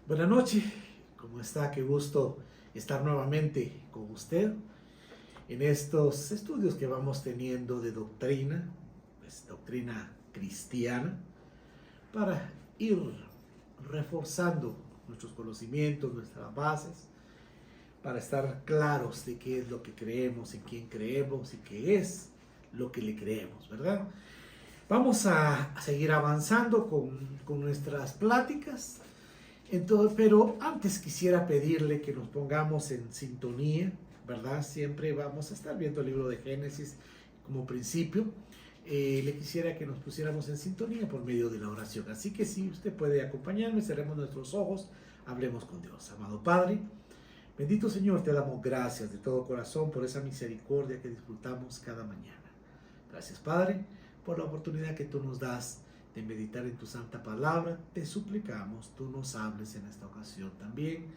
Buenas noches, ¿cómo está? Qué gusto estar nuevamente con usted en estos estudios que vamos teniendo de doctrina, pues doctrina cristiana, para ir reforzando nuestros conocimientos, nuestras bases, para estar claros de qué es lo que creemos, en quién creemos y qué es lo que le creemos, ¿verdad? Vamos a seguir avanzando con nuestras pláticas. Entonces, pero antes quisiera pedirle que nos pongamos en sintonía, ¿verdad? Siempre vamos a estar viendo el libro de Génesis como principio. Le quisiera que nos pusiéramos en sintonía por medio de la oración. Así que si usted puede acompañarme, cerremos nuestros ojos, hablemos con Dios. Amado Padre, bendito Señor, te damos gracias de todo corazón por esa misericordia que disfrutamos cada mañana. Gracias, Padre, por la oportunidad que tú nos das de meditar en tu santa palabra. Te suplicamos, tú nos hables en esta ocasión también,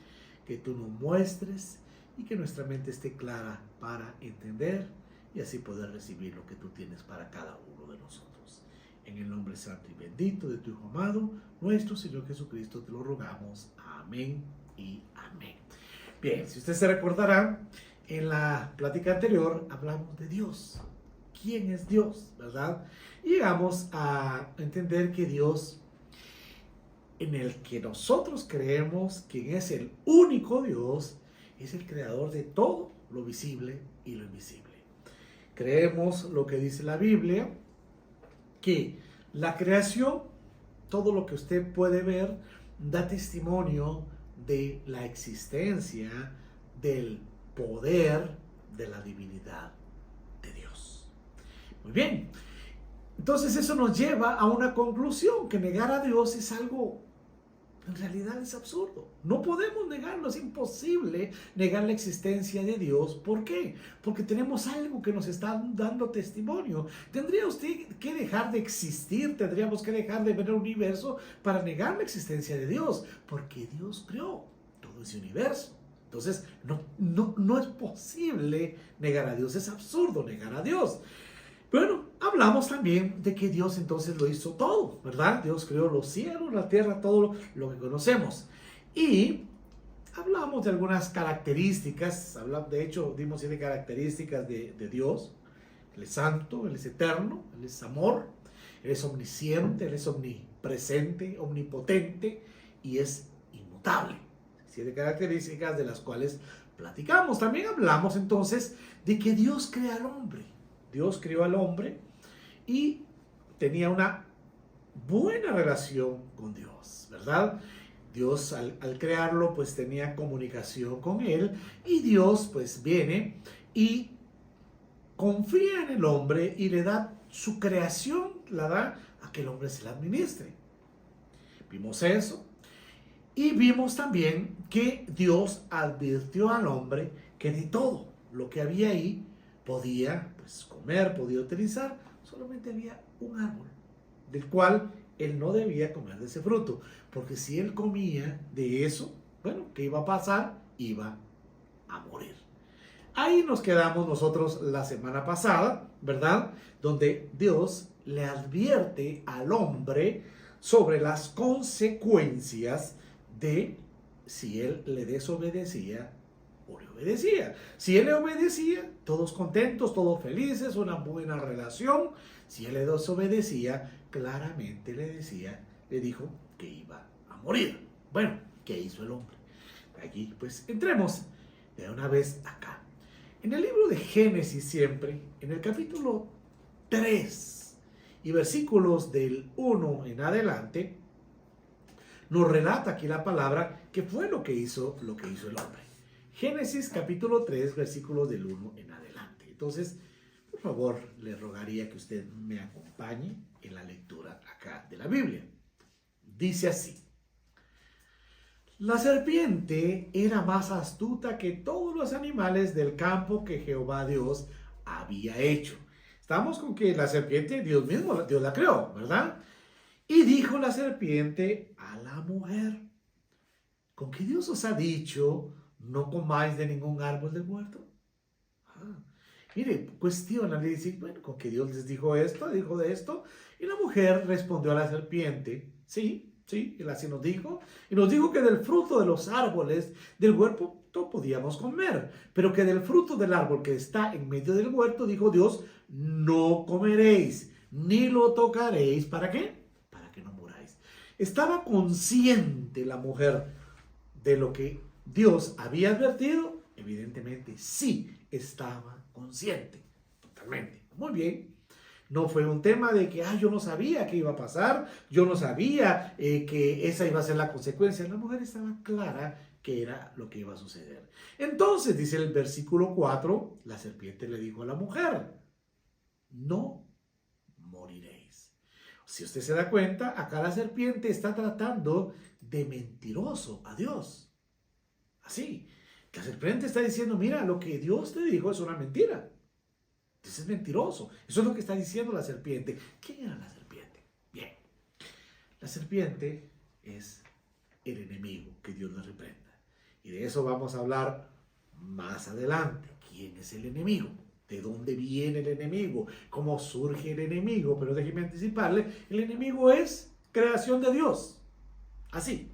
que tú nos muestres y que nuestra mente esté clara para entender y así poder recibir lo que tú tienes para cada uno de nosotros. En el nombre santo y bendito de tu Hijo amado, nuestro Señor Jesucristo, te lo rogamos. Amén y amén. Bien, si usted se recordará, en la plática anterior hablamos de Dios. ¿Quién es Dios? ¿Verdad? Y llegamos a entender que Dios, en el que nosotros creemos, quien es el único Dios, es el creador de todo lo visible y lo invisible. Creemos lo que dice la Biblia, que la creación, todo lo que usted puede ver, da testimonio de la existencia, del poder, de la divinidad de Dios. Muy bien, entonces eso nos lleva a una conclusión, que negar a Dios es algo, en realidad es absurdo. No podemos negarlo, es imposible negar la existencia de Dios. ¿Por qué? Porque tenemos algo que nos está dando testimonio. Tendría usted que dejar de existir, tendríamos que dejar de ver el universo para negar la existencia de Dios, porque Dios creó todo ese universo. Entonces, no es posible negar a Dios, es absurdo negar a Dios. Bueno, hablamos también de que Dios entonces lo hizo todo, ¿verdad? Dios creó los cielos, la tierra, todo lo que conocemos. Y hablamos de algunas características, de hecho dimos 7 características de Dios. Él es santo, Él es eterno, Él es amor, Él es omnisciente, Él es omnipresente, omnipotente y es inmutable. 7 características de las cuales platicamos. También hablamos entonces de que Dios crea al hombre. Dios creó al hombre y tenía una buena relación con Dios, ¿verdad? Dios al crearlo pues tenía comunicación con él y Dios pues viene y confía en el hombre y le da su creación, la da a que el hombre se la administre. Vimos eso y vimos también que Dios advirtió al hombre que de todo lo que había ahí podía pues, comer, podía utilizar, solamente había un árbol del cual él no debía comer de ese fruto, porque si él comía de eso, bueno, ¿qué iba a pasar? Iba a morir. Ahí nos quedamos nosotros la semana pasada, ¿verdad? Donde Dios le advierte al hombre sobre las consecuencias de si él le desobedecía o le obedecía. Si él le obedecía, todos contentos, todos felices, una buena relación. Si él le desobedecía, claramente le dijo que iba a morir. Bueno, ¿qué hizo el hombre? Aquí pues entremos de una vez acá. En el libro de Génesis siempre, en el capítulo 3 y versículos del 1 en adelante, nos relata aquí la palabra que fue lo que hizo el hombre. Génesis capítulo 3, versículos del 1 en adelante. Entonces, por favor, le rogaría que usted me acompañe en la lectura acá de la Biblia. Dice así: la serpiente era más astuta que todos los animales del campo que Jehová Dios había hecho. Estamos con que la serpiente, Dios mismo, Dios la creó, ¿verdad? Y dijo la serpiente a la mujer: ¿con qué Dios os ha dicho, no comáis de ningún árbol del huerto? Ah, mire, cuestiona, le dice, bueno, ¿con qué Dios les dijo esto? Dijo de esto. Y la mujer respondió a la serpiente: sí, Sí, él así nos dijo. Y nos dijo que del fruto de los árboles del huerto podíamos comer. Pero que del fruto del árbol que está en medio del huerto, dijo Dios, no comeréis, ni lo tocaréis. ¿Para qué? Para que no muráis. Estaba consciente la mujer de lo que Dios había advertido. Evidentemente sí estaba consciente. Totalmente. Muy bien. No fue un tema de que, yo no sabía qué iba a pasar, yo no sabía que esa iba a ser la consecuencia. La mujer estaba clara que era lo que iba a suceder. Entonces, dice el versículo 4, la serpiente le dijo a la mujer, no moriréis. Si usted se da cuenta, acá la serpiente está tratando de mentiroso a Dios. Así, la serpiente está diciendo, mira, lo que Dios te dijo es una mentira. Ese es mentiroso. Eso es lo que está diciendo la serpiente. ¿Quién era la serpiente? Bien. La serpiente es el enemigo, que Dios la reprenda. Y de eso vamos a hablar más adelante. ¿Quién es el enemigo? ¿De dónde viene el enemigo? ¿Cómo surge el enemigo? Pero déjeme anticiparle, el enemigo es creación de Dios. Así,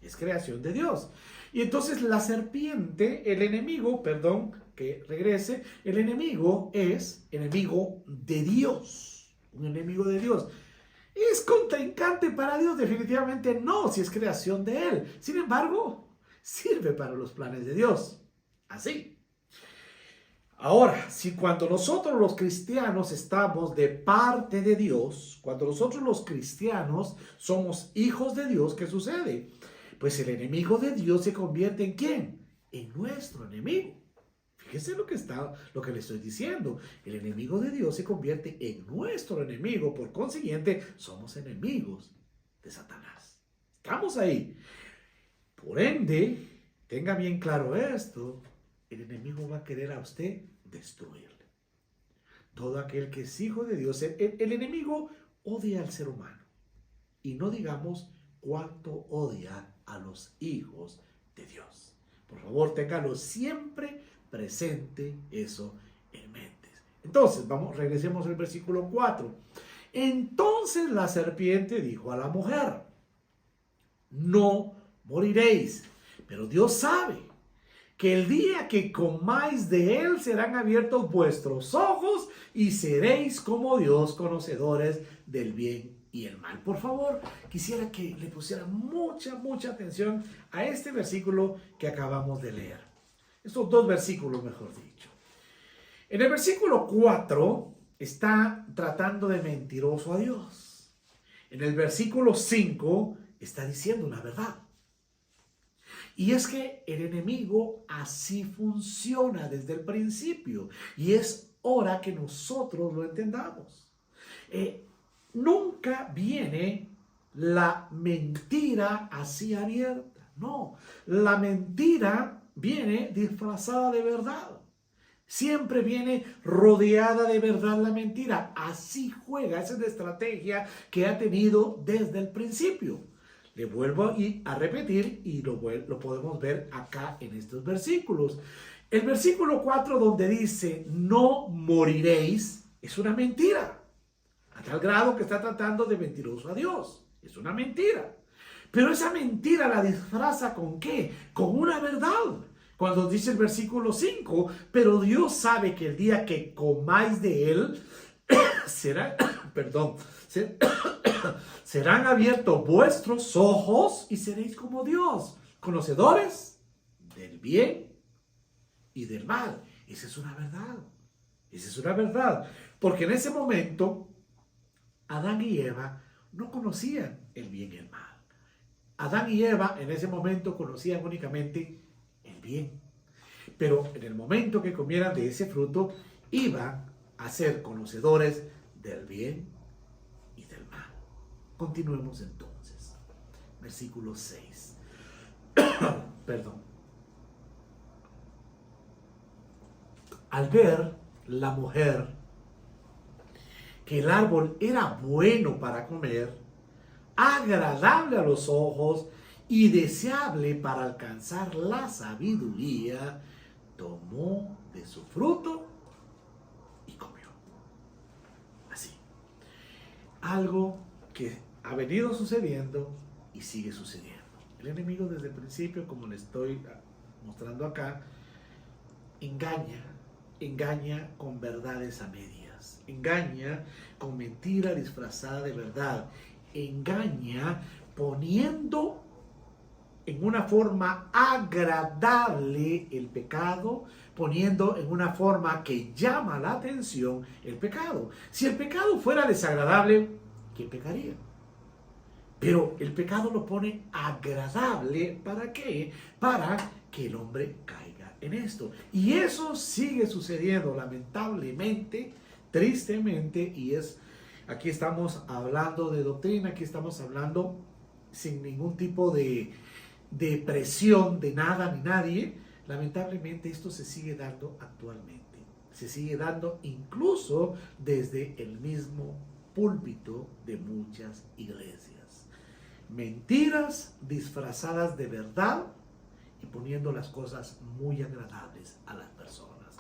es creación de Dios. Y entonces la serpiente, el enemigo, que regrese, el enemigo es enemigo de Dios, un enemigo de Dios. ¿Es contrincante para Dios? Definitivamente no, si es creación de Él. Sin embargo, sirve para los planes de Dios. Así. Ahora, si cuando nosotros los cristianos estamos de parte de Dios, cuando nosotros los cristianos somos hijos de Dios, ¿qué sucede? Pues el enemigo de Dios se convierte ¿en quién? En nuestro enemigo. Fíjese lo que le estoy diciendo. El enemigo de Dios se convierte en nuestro enemigo. Por consiguiente, somos enemigos de Satanás. Estamos ahí. Por ende, tenga bien claro esto. El enemigo va a querer a usted destruirle. Todo aquel que es hijo de Dios, el enemigo odia al ser humano. Y no digamos cuánto odia a los hijos de Dios. Por favor, téngalo siempre presente eso en mente. Entonces, regresemos al versículo 4. Entonces la serpiente dijo a la mujer, no moriréis, pero Dios sabe que el día que comáis de él serán abiertos vuestros ojos y seréis como Dios, conocedores del bien y el mal. Por favor, quisiera que le pusiera mucha atención a este versículo que acabamos de leer. Estos dos versículos, mejor dicho. En el versículo 4 está tratando de mentiroso a Dios. En el versículo 5 está diciendo una verdad. Y es que el enemigo así funciona desde el principio. Y es hora que nosotros lo entendamos. Nunca viene la mentira así abierta. No, la mentira viene disfrazada de verdad. Siempre viene rodeada de verdad la mentira. Así juega. Esa es la estrategia que ha tenido desde el principio. Le vuelvo a repetir y lo podemos ver acá en estos versículos. El versículo 4 donde dice no moriréis es una mentira. A tal grado que está tratando de mentiroso a Dios. Es una mentira. Pero esa mentira la disfraza ¿con qué? Con una verdad. Cuando dice el versículo 5, pero Dios sabe que el día que comáis de él, serán abiertos vuestros ojos y seréis como Dios, conocedores del bien y del mal. Esa es una verdad. Esa es una verdad. Porque en ese momento, Adán y Eva no conocían el bien y el mal. Adán y Eva en ese momento conocían únicamente el bien. Pero en el momento que comieran de ese fruto, iban a ser conocedores del bien y del mal. Continuemos entonces. Versículo 6. Perdón. Al ver la mujer que el árbol era bueno para comer, agradable a los ojos y deseable para alcanzar la sabiduría, tomó de su fruto y comió. Así. Algo que ha venido sucediendo y sigue sucediendo. El enemigo desde el principio, como le estoy mostrando acá, engaña con verdades a medias, engaña con mentira disfrazada de verdad, engaña poniendo en una forma agradable el pecado, poniendo en una forma que llama la atención el pecado. Si el pecado fuera desagradable, ¿quién pecaría? Pero el pecado lo pone agradable, ¿para qué? Para que el hombre caiga en esto. Y eso sigue sucediendo lamentablemente, tristemente, y aquí estamos hablando de doctrina, aquí estamos hablando sin ningún tipo de presión de nada ni nadie. Lamentablemente esto se sigue dando actualmente. Se sigue dando incluso desde el mismo púlpito de muchas iglesias. Mentiras disfrazadas de verdad y poniendo las cosas muy agradables a las personas.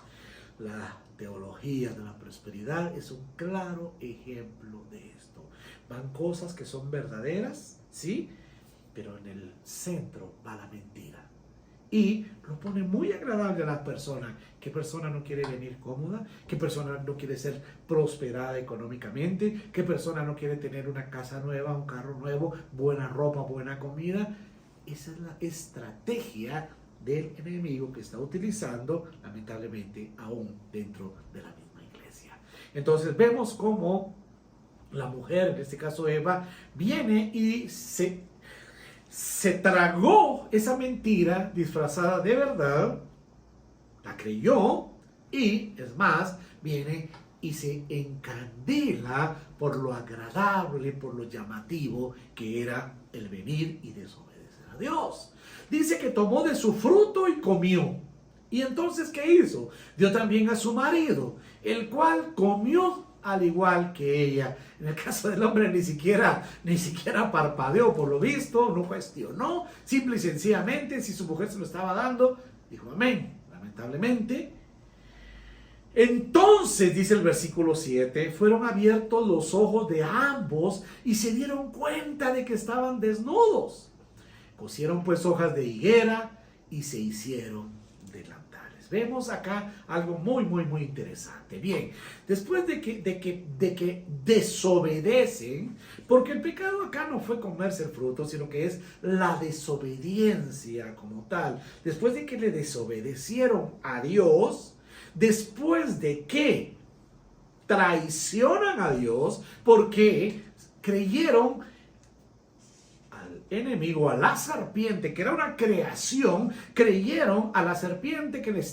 La teología de la prosperidad es un claro ejemplo de esto. Van cosas que son verdaderas, ¿sí? Pero en el centro va la mentira. Y lo pone muy agradable a las personas. ¿Qué persona no quiere venir cómoda? ¿Qué persona no quiere ser prosperada económicamente? ¿Qué persona no quiere tener una casa nueva, un carro nuevo, buena ropa, buena comida? Esa es la estrategia del enemigo que está utilizando, lamentablemente, aún dentro de la misma iglesia. Entonces vemos cómo la mujer, en este caso Eva, viene y se tragó esa mentira disfrazada de verdad, la creyó y, es más, viene y se encandila por lo agradable, por lo llamativo que era el venir y desobedecer a Dios. Dice que tomó de su fruto y comió. Y entonces, ¿qué hizo? Dio también a su marido, el cual comió al igual que ella. En el caso del hombre ni siquiera parpadeó, por lo visto, no cuestionó, simple y sencillamente, si su mujer se lo estaba dando, dijo amén. Lamentablemente, entonces, dice el versículo 7, fueron abiertos los ojos de ambos y se dieron cuenta de que estaban desnudos. Cosieron pues hojas de higuera y se hicieron delantales. Vemos acá algo muy interesante. Bien, después de que desobedecen, porque el pecado acá no fue comerse el fruto, sino que es la desobediencia como tal. Después de que le desobedecieron a Dios, después de que traicionan a Dios, porque creyeron enemigo, a la serpiente, que era una creación, creyeron a la serpiente que les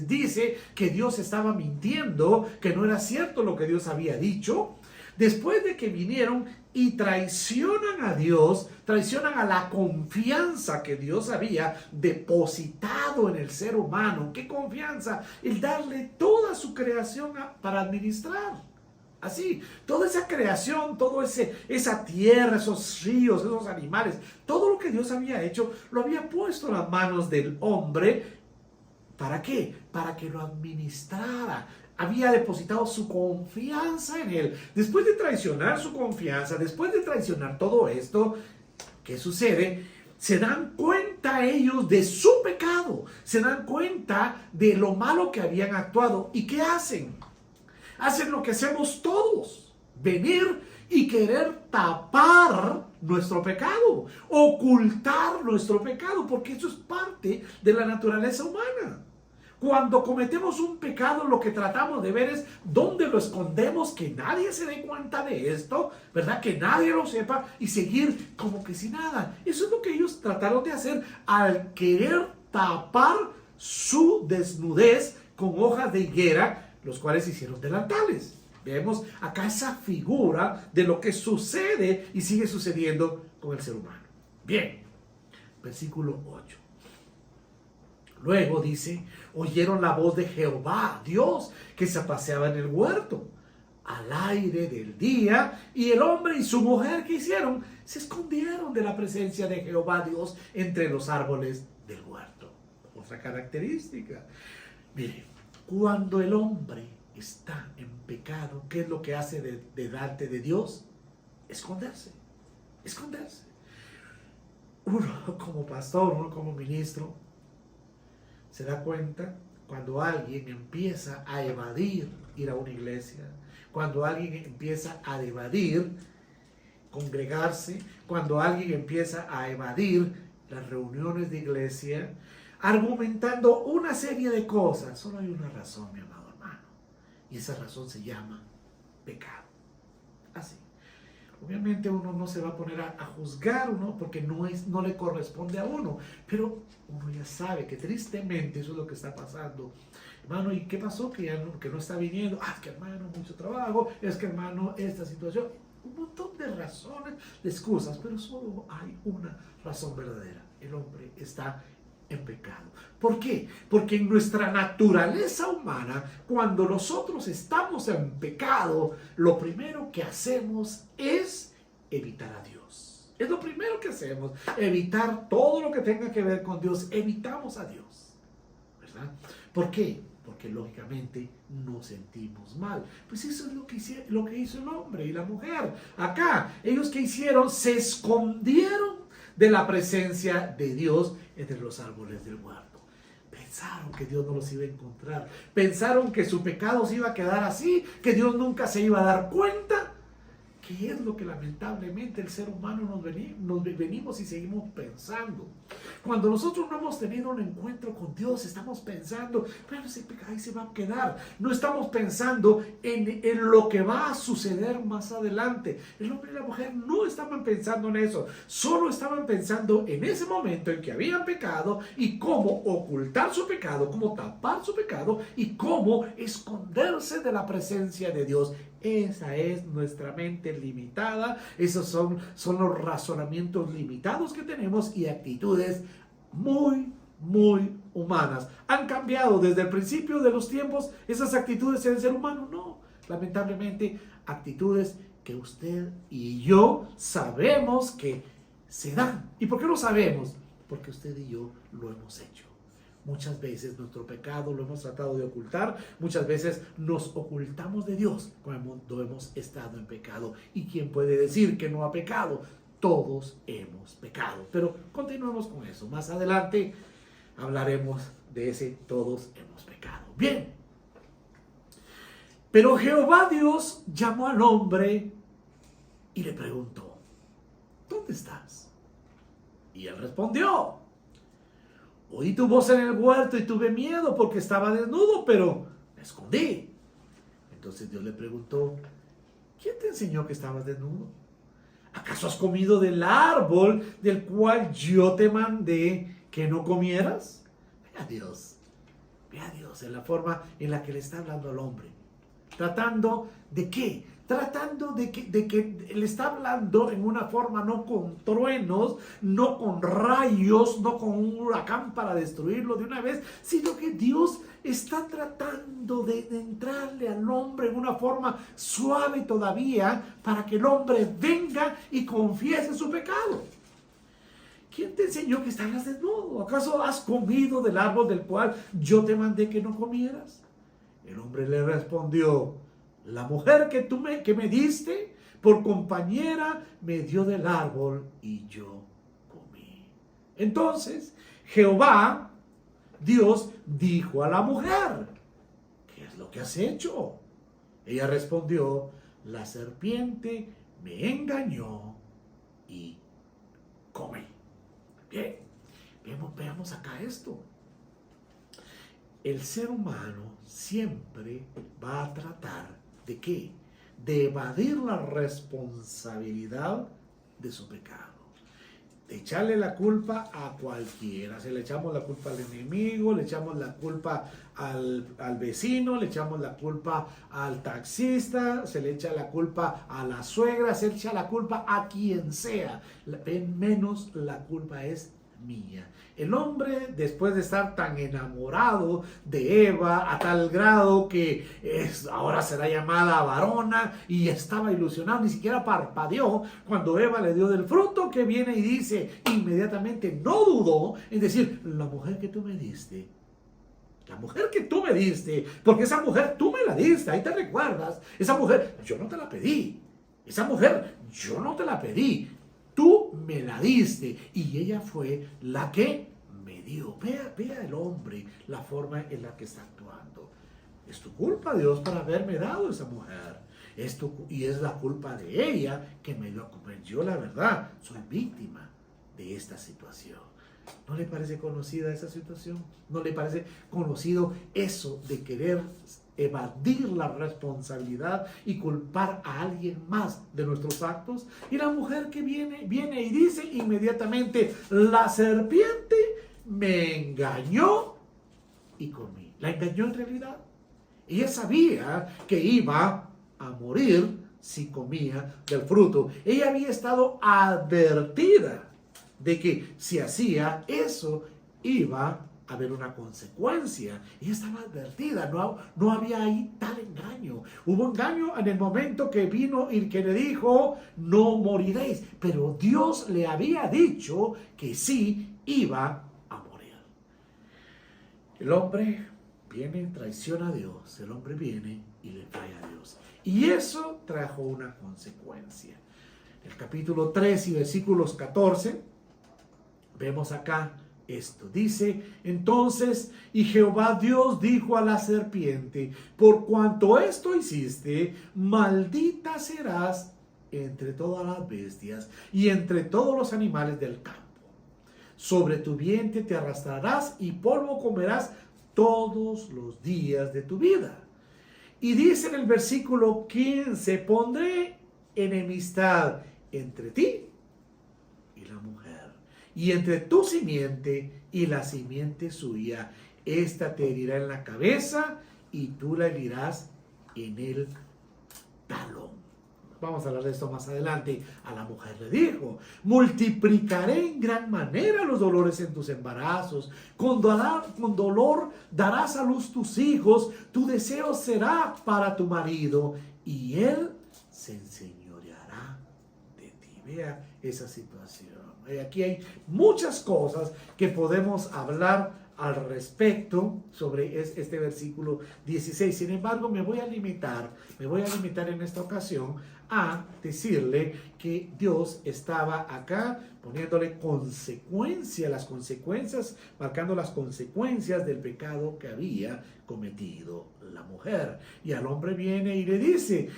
dice que Dios estaba mintiendo, que no era cierto lo que Dios había dicho. Después de que vinieron y traicionan a Dios, traicionan a la confianza que Dios había depositado en el ser humano. ¿Qué confianza? El darle toda su creación para administrar. Así, toda esa creación, toda esa tierra, esos ríos, esos animales, todo lo que Dios había hecho, lo había puesto en las manos del hombre. ¿Para qué? Para que lo administrara. Había depositado su confianza en él. Después de traicionar su confianza, después de traicionar todo esto, ¿qué sucede? Se dan cuenta ellos de su pecado, se dan cuenta de lo malo que habían actuado. ¿Y qué hacen? Hacen lo que hacemos todos, venir y querer tapar nuestro pecado, ocultar nuestro pecado, porque eso es parte de la naturaleza humana. Cuando cometemos un pecado, lo que tratamos de ver es dónde lo escondemos, que nadie se dé cuenta de esto, ¿verdad? Que nadie lo sepa y seguir como que sin nada. Eso es lo que ellos trataron de hacer al querer tapar su desnudez con hojas de higuera, los cuales hicieron delantales. Vemos acá esa figura de lo que sucede y sigue sucediendo con el ser humano. Bien, versículo 8. Luego dice, oyeron la voz de Jehová, Dios, que se paseaba en el huerto al aire del día, y el hombre y su mujer, ¿qué hicieron? Se escondieron de la presencia de Jehová, Dios, entre los árboles del huerto. Otra característica. Miren, cuando el hombre está en pecado, ¿qué es lo que hace de darte de Dios? Esconderse. Esconderse. uno como pastor, uno como ministro, se da cuenta cuando alguien empieza a evadir ir a una iglesia, cuando alguien empieza a evadir congregarse, cuando alguien empieza a evadir las reuniones de iglesia, argumentando una serie de cosas. Solo hay una razón, mi amado hermano, y esa razón se llama pecado. Así. Obviamente uno no se va a poner a juzgar uno porque no le corresponde a uno, pero uno ya sabe que tristemente eso es lo que está pasando. Hermano, ¿y qué pasó? Que no está viniendo. Es que hermano, mucho trabajo, es que hermano, esta situación. Un montón de razones, de excusas, pero solo hay una razón verdadera. El hombre está en pecado. ¿Por qué? Porque en nuestra naturaleza humana, cuando nosotros estamos en pecado, lo primero que hacemos es evitar a Dios. Es lo primero que hacemos, evitar todo lo que tenga que ver con Dios. Evitamos a Dios, ¿verdad? ¿Por qué? Porque lógicamente nos sentimos mal. Pues eso es lo que hizo el hombre y la mujer. Acá, ellos que hicieron, se escondieron de la presencia de Dios entre los árboles del huerto. Pensaron que Dios no los iba a encontrar. Pensaron que su pecado se iba a quedar así, que Dios nunca se iba a dar cuenta. ¿Qué es lo que lamentablemente el ser humano nos venimos y seguimos pensando? Cuando nosotros no hemos tenido un encuentro con Dios, estamos pensando, bueno, ese pecado ahí se va a quedar. No estamos pensando en lo que va a suceder más adelante. El hombre y la mujer no estaban pensando en eso. Solo estaban pensando en ese momento en que habían pecado y cómo ocultar su pecado, cómo tapar su pecado y cómo esconderse de la presencia de Dios. Esa es nuestra mente limitada, esos son los razonamientos limitados que tenemos y actitudes muy humanas. ¿Han cambiado desde el principio de los tiempos esas actitudes en el ser humano? No, lamentablemente actitudes que usted y yo sabemos que se dan. ¿Y por qué lo sabemos? Porque usted y yo lo hemos hecho. Muchas veces nuestro pecado lo hemos tratado de ocultar, muchas veces nos ocultamos de Dios cuando hemos estado en pecado. ¿Y quién puede decir que no ha pecado? Todos hemos pecado. Pero continuemos con eso. Más adelante hablaremos de ese todos hemos pecado. Bien. Pero Jehová Dios llamó al hombre y le preguntó, ¿dónde estás? Y él respondió, oí tu voz en el huerto y tuve miedo porque estaba desnudo, pero me escondí. Entonces Dios le preguntó, ¿quién te enseñó que estabas desnudo? ¿Acaso has comido del árbol del cual yo te mandé que no comieras? Ve a Dios en la forma en la que le está hablando al hombre. ¿Tratando de qué? Tratando de que le está hablando en una forma no con truenos, no con rayos, no con un huracán para destruirlo de una vez, sino que Dios está tratando de entrarle al hombre en una forma suave todavía para que el hombre venga y confiese su pecado. ¿Quién te enseñó que estabas desnudo? ¿Acaso has comido del árbol del cual yo te mandé que no comieras? El hombre le respondió, la mujer que me diste por compañera me dio del árbol y yo comí. Entonces Jehová, Dios, dijo a la mujer, ¿qué es lo que has hecho? Ella respondió, la serpiente me engañó y comí. Bien, veamos acá esto. El ser humano siempre va a tratar ¿de qué? De evadir la responsabilidad de su pecado. De echarle la culpa a cualquiera. Se le echamos la culpa al enemigo, le echamos la culpa al vecino, le echamos la culpa al taxista, se le echa la culpa a la suegra, se le echa la culpa a quien sea. Menos la culpa es mía. El hombre, después de estar tan enamorado de Eva a tal grado que ahora será llamada varona y estaba ilusionado, ni siquiera parpadeó cuando Eva le dio del fruto, que viene y dice inmediatamente, no dudó en decir, la mujer que tú me diste, porque esa mujer tú me la diste, ahí te recuerdas, esa mujer yo no te la pedí, tú me la diste y ella fue la que me dio. Vea el hombre, la forma en la que está actuando. Es tu culpa, Dios, por haberme dado esa mujer. Y es la culpa de ella que me dio a comer. Yo, la verdad, soy víctima de esta situación. ¿No le parece conocida esa situación? ¿No le parece conocido eso de querer evadir la responsabilidad y culpar a alguien más de nuestros actos? Y la mujer que viene y dice inmediatamente: la serpiente me engañó y comí. ¿La engañó en realidad? Ella sabía que iba a morir si comía del fruto. Ella había estado advertida de que si hacía eso iba a haber una consecuencia. Ella estaba advertida, no había ahí tal engaño. Hubo engaño en el momento que vino y que le dijo: no moriréis, pero Dios le había dicho que sí iba a morir. El hombre viene, traiciona a Dios, el hombre viene y le falla a Dios. Y eso trajo una consecuencia. El capítulo 3 y versículos 14, vemos acá esto. Dice: entonces, y Jehová Dios dijo a la serpiente: por cuanto esto hiciste, maldita serás entre todas las bestias y entre todos los animales del campo. Sobre tu vientre te arrastrarás y polvo comerás todos los días de tu vida. Y dice en el versículo 15: pondré enemistad entre ti y la mujer, y entre tu simiente y la simiente suya. Esta te herirá en la cabeza y tú la herirás en el talón. Vamos a hablar de esto más adelante. A la mujer le dijo: multiplicaré en gran manera los dolores en tus embarazos. Con dolor darás a luz tus hijos. Tu deseo será para tu marido y él se enseñoreará de ti. Vea esa situación. Aquí hay muchas cosas que podemos hablar al respecto sobre este versículo 16. Sin embargo, me voy a limitar en esta ocasión a decirle que Dios estaba acá poniéndole las consecuencias, marcando las consecuencias del pecado que había cometido la mujer. Y al hombre viene y le dice,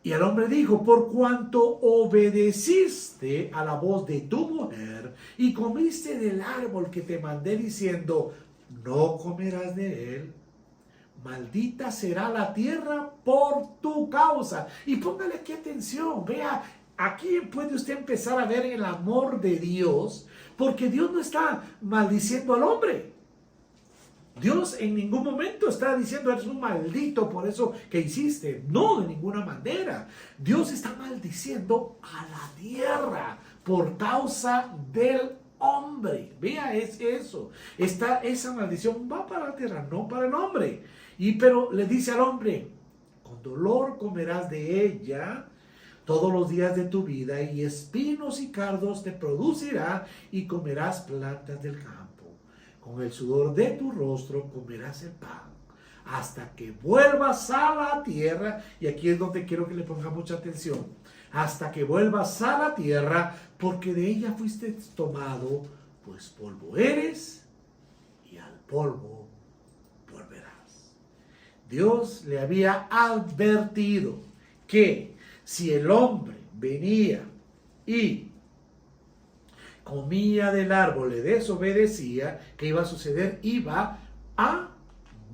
y el hombre dijo: por cuanto obedeciste a la voz de tu mujer y comiste del árbol que te mandé diciendo: no comerás de él, maldita será la tierra por tu causa. Y póngale aquí atención, vea, aquí puede usted empezar a ver el amor de Dios, porque Dios no está maldiciendo al hombre. Dios en ningún momento está diciendo: eres un maldito por eso que hiciste. No, de ninguna manera. Dios está maldiciendo a la tierra por causa del hombre. Vea, es eso. Esa maldición va para la tierra, no para el hombre. Pero le dice al hombre: con dolor comerás de ella todos los días de tu vida, y espinos y cardos te producirá, y comerás plantas del campo. Con el sudor de tu rostro comerás el pan, hasta que vuelvas a la tierra. Y aquí es donde quiero que le ponga mucha atención. Hasta que vuelvas a la tierra, porque de ella fuiste tomado, pues polvo eres, y al polvo volverás. Dios le había advertido que si el hombre venía y comía del árbol, le desobedecía, ¿qué iba a suceder? Iba a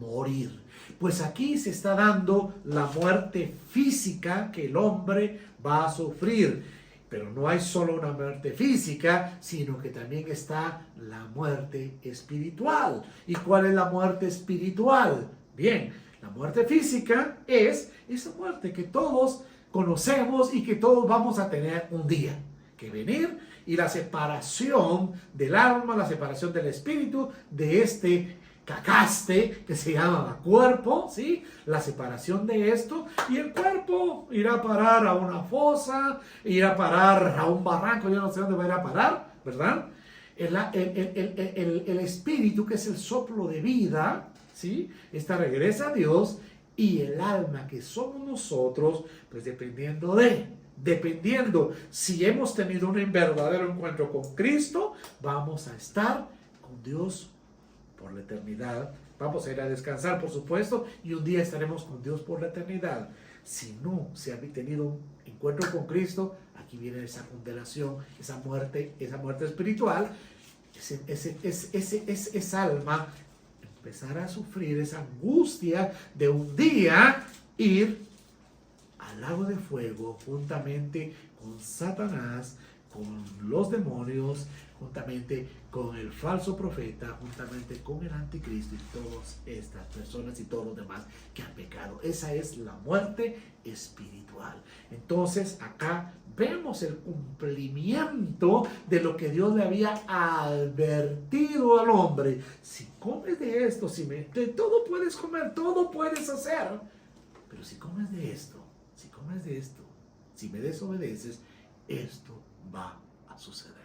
morir. Pues aquí se está dando la muerte física que el hombre va a sufrir. Pero no hay solo una muerte física, sino que también está la muerte espiritual. ¿Y cuál es la muerte espiritual? Bien, la muerte física es esa muerte que todos conocemos y que todos vamos a tener un día que venir, y la separación del alma, la separación del espíritu, de este cacaste que se llama cuerpo, ¿sí? La separación de esto, y el cuerpo irá a parar a una fosa, irá a parar a un barranco, yo no sé dónde va a ir a parar, ¿verdad? El espíritu, que es el soplo de vida, ¿sí? Esta regresa a Dios, y el alma, que somos nosotros, pues dependiendo de dependiendo si hemos tenido un verdadero encuentro con Cristo, vamos a estar con Dios por la eternidad. Vamos a ir a descansar, por supuesto, y un día estaremos con Dios por la eternidad. Si no se ha tenido un encuentro con Cristo, aquí viene esa condenación, esa muerte espiritual. Esa alma empezará a sufrir esa angustia de un día ir al lago de fuego juntamente con Satanás, con los demonios, juntamente con el falso profeta, juntamente con el anticristo y todas estas personas y todos los demás que han pecado. Esa es la muerte espiritual. Entonces acá vemos el cumplimiento de lo que Dios le había advertido al hombre. Si comes de esto, de todo puedes comer, todo puedes hacer, pero si comes de esto, si me desobedeces, esto va a suceder.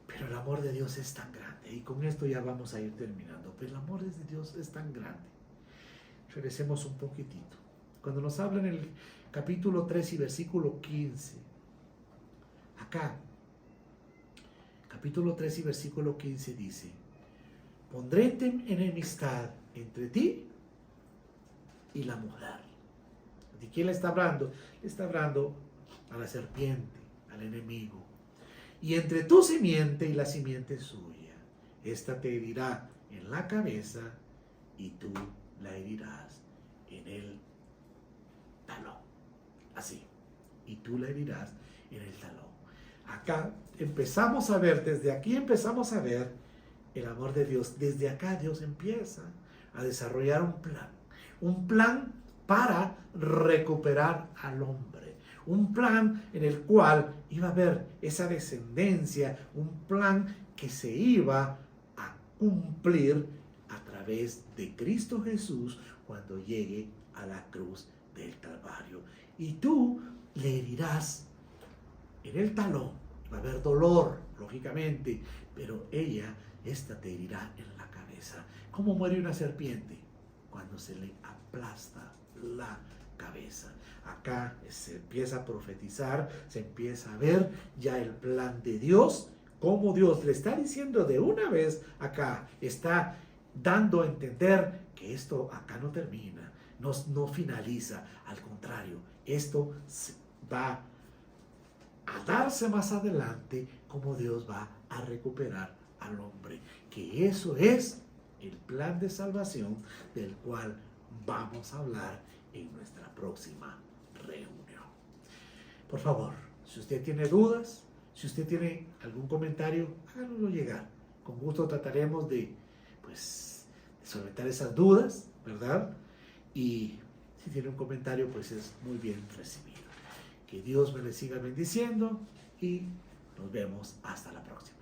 Pero el amor de Dios es tan grande, y con esto ya vamos a ir terminando, pero el amor de Dios es tan grande. Regresemos un poquitito. Cuando nos habla en el capítulo 3 y versículo 15, acá, capítulo 3 y versículo 15 dice: pondré enemistad entre ti y la mujer. ¿De quién le está hablando? Le está hablando a la serpiente, al enemigo. Y entre tu simiente y la simiente suya, esta te herirá en la cabeza y tú la herirás en el talón. Así. Y tú la herirás en el talón. Acá empezamos a ver, desde aquí empezamos a ver el amor de Dios. Desde acá Dios empieza a desarrollar un plan para recuperar al hombre. Un plan en el cual iba a haber esa descendencia, un plan que se iba a cumplir a través de Cristo Jesús cuando llegue a la cruz del Calvario. Y tú le herirás en el talón. Va a haber dolor, lógicamente, pero esta te herirá en la cabeza. ¿Cómo muere una serpiente? Cuando se le aplasta la cabeza. Acá se empieza a profetizar, se empieza a ver ya el plan de Dios, como Dios le está diciendo de una vez acá, está dando a entender que esto acá no termina, no finaliza, al contrario, esto va a darse más adelante, como Dios va a recuperar al hombre, que eso es el plan de salvación del cual vamos a hablar en nuestra próxima reunión. Por favor, si usted tiene dudas, si usted tiene algún comentario, háganoslo llegar. Con gusto trataremos de solventar esas dudas, ¿verdad? Y si tiene un comentario, pues es muy bien recibido. Que Dios me le siga bendiciendo y nos vemos hasta la próxima.